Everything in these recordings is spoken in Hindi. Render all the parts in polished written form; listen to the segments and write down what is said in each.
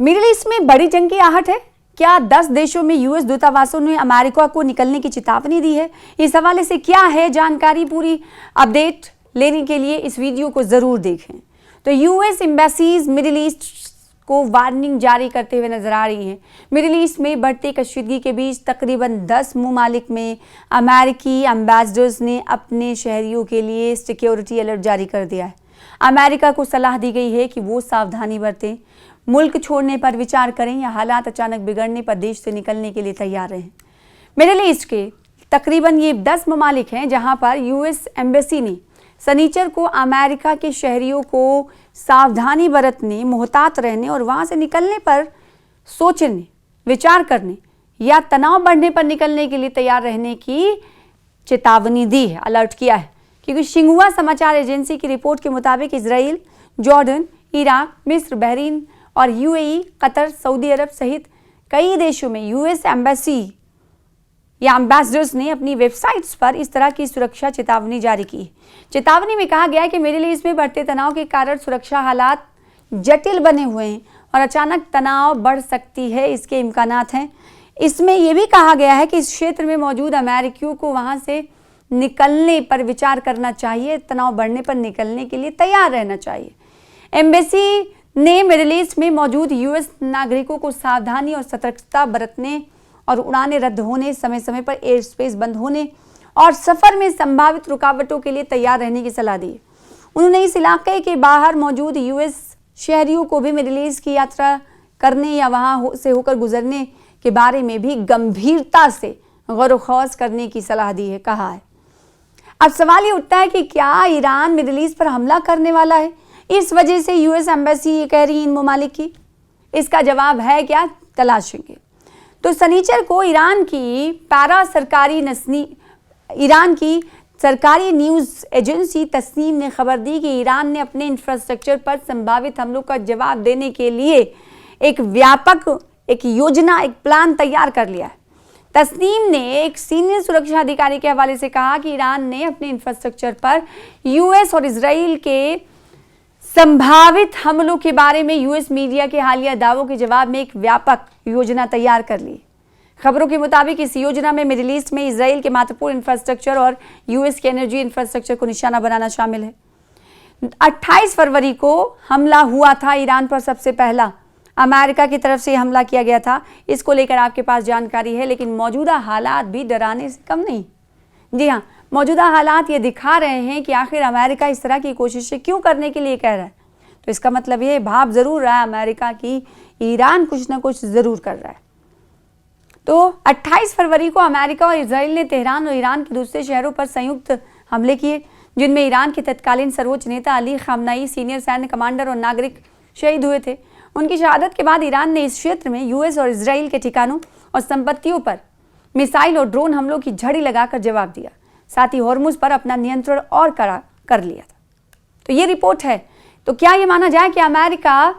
मिडिल ईस्ट में बड़ी जंग की आहट है। क्या 10 देशों में यूएस दूतावासों ने अमेरिका को निकलने की चेतावनी दी है? इस हवाले से क्या है जानकारी, पूरी अपडेट लेने के लिए इस वीडियो को जरूर देखें। तो यूएस एम्बेसीज मिडिल ईस्ट को वार्निंग जारी करते हुए नजर आ रही हैं। मिडिल ईस्ट में बढ़ती कशीदगी के बीच तकरीबन 10 ममालिक में अमेरिकी एम्बेसडर्स ने अपने शहरियों के लिए सिक्योरिटी अलर्ट जारी कर दिया है। अमेरिका को सलाह दी गई है कि वो सावधानी बरतें, मुल्क छोड़ने पर विचार करें या हालात अचानक बिगड़ने पर देश से निकलने के लिए तैयार रहें। मिडिल ईस्ट के तकरीबन ये 10 ममालिक हैं जहां पर यूएस एम्बेसी ने शनिचर को अमेरिका के शहरियों को सावधानी बरतने, मोहतात रहने और वहां से निकलने पर सोचने, विचार करने या तनाव बढ़ने पर निकलने के लिए तैयार रहने की चेतावनी दी है, अलर्ट किया है। क्योंकि शिंगुआ समाचार एजेंसी की रिपोर्ट के मुताबिक इजराइल, जॉर्डन, इराक, मिस्र, बहरीन और यूएई, कतर, सऊदी अरब सहित कई देशों में यूएस एम्बेसी या एम्बेसडर्स ने अपनी वेबसाइट्स पर इस तरह की सुरक्षा चेतावनी जारी की। चेतावनी में कहा गया है कि मिडिल ईस्ट में बढ़ते तनाव के कारण सुरक्षा हालात जटिल बने हुए हैं और अचानक तनाव बढ़ सकती है, इसके इम्कानात हैं। इसमें यह भी कहा गया है कि इस क्षेत्र में मौजूद अमेरिकियों को वहां से निकलने पर विचार करना चाहिए, तनाव बढ़ने पर निकलने के लिए तैयार रहना चाहिए। एम्बेसी ने मिडिल ईस्ट में मौजूद यूएस नागरिकों को सावधानी और सतर्कता बरतने और उड़ानें रद्द होने, समय समय पर एयर स्पेस बंद होने और सफर में संभावित रुकावटों के लिए तैयार रहने की सलाह दी। उन्होंने इस इलाके के बाहर मौजूद यूएस शहरियों को भी मिडिल ईस्ट की यात्रा करने या वहां से होकर गुजरने के बारे में भी गंभीरता से गौर-व-खौज करने की सलाह दी है, कहा है। अब सवाल ये उठता है कि क्या ईरान मिडिल ईस्ट पर हमला करने वाला है? इस वजह से यूएस एम्बेसी ये कह रही है इन ममालिक की। इसका जवाब है क्या, तलाशेंगे। तो शनिचर को ईरान की सरकारी न्यूज़ एजेंसी तस्नीम ने खबर दी कि ईरान ने अपने इंफ्रास्ट्रक्चर पर संभावित हमलों का जवाब देने के लिए एक व्यापक योजना, एक प्लान तैयार कर लिया है। तस्नीम ने एक सीनियर सुरक्षा अधिकारी के हवाले से कहा कि ईरान ने अपने इंफ्रास्ट्रक्चर पर यूएस और इजराइल के संभावित हमलों के बारे में यूएस मीडिया के हालिया दावों के जवाब में एक व्यापक योजना तैयार कर ली। खबरों के मुताबिक इस योजना में मिडिल ईस्ट में इजराइल के महत्वपूर्ण इंफ्रास्ट्रक्चर और यूएस के एनर्जी इंफ्रास्ट्रक्चर को निशाना बनाना शामिल है। 28 फरवरी को हमला हुआ था ईरान पर, सबसे पहला अमेरिका की तरफ से हमला किया गया था। इसको लेकर आपके पास जानकारी है, लेकिन मौजूदा हालात भी डराने से कम नहीं। जी हाँ, मौजूदा हालात ये दिखा रहे हैं कि आखिर अमेरिका इस तरह की कोशिशें क्यों करने के लिए कह रहा है। तो इसका मतलब ये भाप जरूर रहा है अमेरिका की ईरान कुछ ना कुछ जरूर कर रहा है। तो 28 फरवरी को अमेरिका और इजराइल ने तेहरान और ईरान के दूसरे शहरों पर संयुक्त हमले किए, जिनमें ईरान के तत्कालीन सर्वोच्च नेता अली खामनेई, सीनियर सैन्य कमांडर और नागरिक शहीद हुए थे। उनकी शहादत के बाद ईरान ने इस क्षेत्र में यूएस और इजराइल के ठिकानों और संपत्तियों पर मिसाइल और ड्रोन हमलों की झड़ी लगाकर जवाब दिया। साथ ही हॉर्मुज पर अपना नियंत्रण और कड़ा कर लिया था। तो ये रिपोर्ट है। तो क्या ये माना जाए कि अमेरिका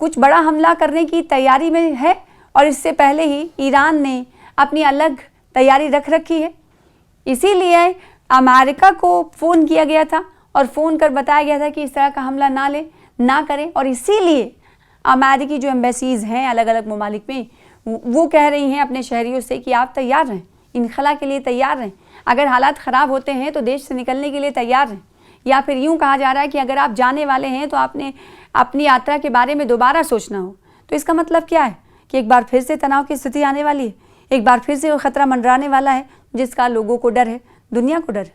कुछ बड़ा हमला करने की तैयारी में है और इससे पहले ही ईरान ने अपनी अलग तैयारी रख रखी है? इसीलिए अमेरिका को फ़ोन किया गया था और फ़ोन कर बताया गया था कि इस तरह का हमला ना करें, और इसीलिए अमेरिकी जो एम्बेसीज हैं अलग अलग ममालिक में, वो कह रही हैं अपने शहरियों से कि आप तैयार रहें, इनखला के लिए तैयार रहें। अगर हालात ख़राब होते हैं तो देश से निकलने के लिए तैयार रहें। या फिर यूँ कहा जा रहा है कि अगर आप जाने वाले हैं तो आपने अपनी यात्रा के बारे में दोबारा सोचना हो। तो इसका मतलब क्या है कि एक बार फिर से तनाव की स्थिति आने वाली है, एक बार फिर से वो खतरा मंडराने वाला है, जिसका लोगों को डर है, दुनिया को डर है।